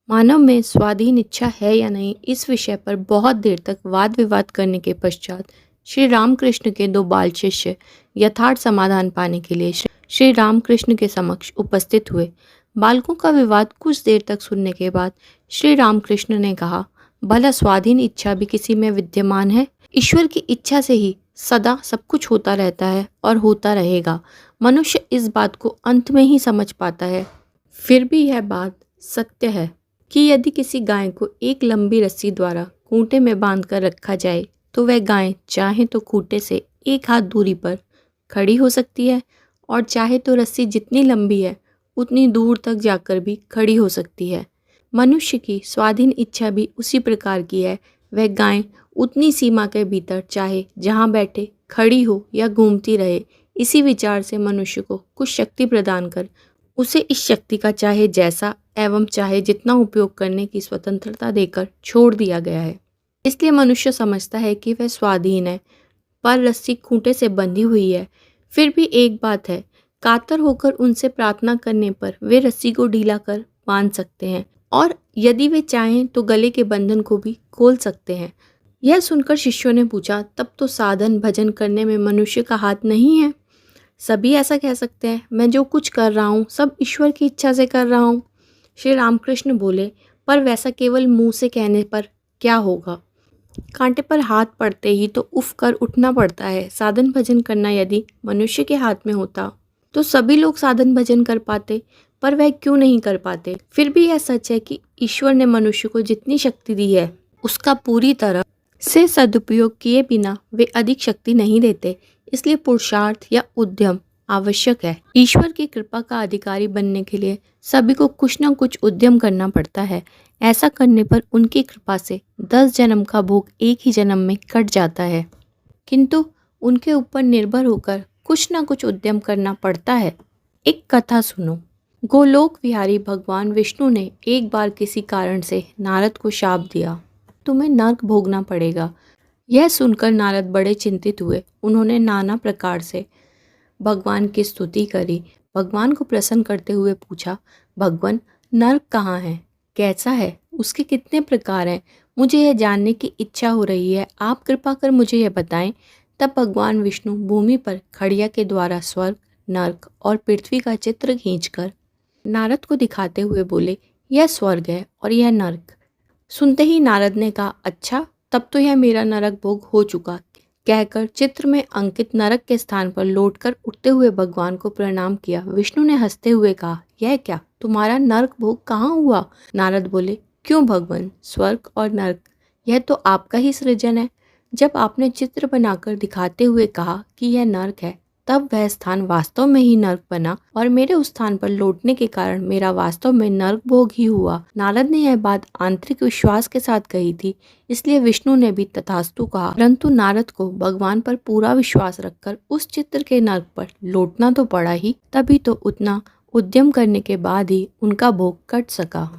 मानव में स्वाधीन इच्छा है या नहीं, इस विषय पर बहुत देर तक वाद विवाद करने के पश्चात श्री रामकृष्ण के दो बाल शिष्य यथार्थ समाधान पाने के लिए श्री रामकृष्ण के समक्ष उपस्थित हुए। बालकों का विवाद कुछ देर तक सुनने के बाद श्री रामकृष्ण ने कहा, भला स्वाधीन इच्छा भी किसी में विद्यमान है? ईश्वर की इच्छा से ही सदा सब कुछ होता रहता है और होता रहेगा। मनुष्य इस बात को अंत में ही समझ पाता है। फिर भी यह बात सत्य है कि यदि किसी गाय को एक लंबी रस्सी द्वारा खूंटे में बांधकर रखा जाए तो वह गाय चाहे तो खूंटे से एक हाथ दूरी पर खड़ी हो सकती है और चाहे तो रस्सी जितनी लंबी है उतनी दूर तक जाकर भी खड़ी हो सकती है। मनुष्य की स्वाधीन इच्छा भी उसी प्रकार की है। वह गाय उतनी सीमा के भीतर चाहे जहाँ बैठे खड़ी हो या घूमती रहे। इसी विचार से मनुष्य को कुछ शक्ति प्रदान कर उसे इस शक्ति का चाहे जैसा एवं चाहे जितना उपयोग करने की स्वतंत्रता देकर छोड़ दिया गया है। इसलिए मनुष्य समझता है कि वह स्वाधीन है, पर रस्सी खूंटे से बंधी हुई है। फिर भी एक बात है, कातर होकर उनसे प्रार्थना करने पर वे रस्सी को ढीला कर बांध सकते हैं और यदि वे चाहें तो गले के बंधन को भी खोल सकते हैं। यह सुनकर शिष्यों ने पूछा, तब तो साधन भजन करने में मनुष्य का हाथ नहीं है? सभी ऐसा कह सकते हैं, मैं जो कुछ कर रहा हूँ सब ईश्वर की इच्छा से कर रहा हूँ। श्री रामकृष्ण बोले, पर वैसा केवल मुंह से कहने पर क्या होगा? कांटे पर हाथ पड़ते ही तो उफ कर उठना पड़ता है। साधन भजन करना यदि मनुष्य के हाथ में होता तो सभी लोग साधन भजन कर पाते, पर वह क्यों नहीं कर पाते? फिर भी यह सच है कि ईश्वर ने मनुष्य को जितनी शक्ति दी है उसका पूरी तरह से सदुपयोग किए बिना वे अधिक शक्ति नहीं देते। इसलिए पुरुषार्थ या उद्यम आवश्यक है। ईश्वर की कृपा का अधिकारी बनने के लिए सभी को कुछ न कुछ उद्यम करना पड़ता है। ऐसा करने पर उनकी कृपा से 10 जन्म का भोग एक ही जन्म में कट जाता है, किंतु उनके ऊपर निर्भर होकर कुछ न कुछ उद्यम करना पड़ता है। एक कथा सुनो। गोलोक विहारी भगवान विष्णु ने एक बार किसी कारण से नारद को शाप दिया, तुम्हें नर्क भोगना पड़ेगा। यह सुनकर नारद बड़े चिंतित हुए। उन्होंने नाना प्रकार से भगवान की स्तुति करी। भगवान को प्रसन्न करते हुए पूछा, भगवान नर्क कहाँ है, कैसा है, उसके कितने प्रकार हैं? मुझे यह जानने की इच्छा हो रही है, आप कृपा कर मुझे यह बताएं। तब भगवान विष्णु भूमि पर खड़िया के द्वारा स्वर्ग, नर्क और पृथ्वी का चित्र खींचकर नारद को दिखाते हुए बोले, यह स्वर्ग है और यह नर्क। सुनते ही नारद ने कहा, अच्छा, तब तो यह मेरा नरक भोग हो चुका, कहकर चित्र में अंकित नरक के स्थान पर लौटकर उठते हुए भगवान को प्रणाम किया। विष्णु ने हंसते हुए कहा, यह क्या, तुम्हारा नरक भोग कहाँ हुआ? नारद बोले, क्यों भगवान, स्वर्ग और नरक यह तो आपका ही सृजन है। जब आपने चित्र बनाकर दिखाते हुए कहा कि यह नरक है, तब वह स्थान वास्तव में ही नर्क बना और मेरे उस स्थान पर लौटने के कारण मेरा वास्तव में नर्क भोग ही हुआ। नारद ने यह बात आंतरिक विश्वास के साथ कही थी, इसलिए विष्णु ने भी तथास्तु कहा। परंतु नारद को भगवान पर पूरा विश्वास रखकर उस चित्र के नर्क पर लौटना तो पड़ा ही, तभी तो उतना उद्यम करने के बाद ही उनका भोग कट सका।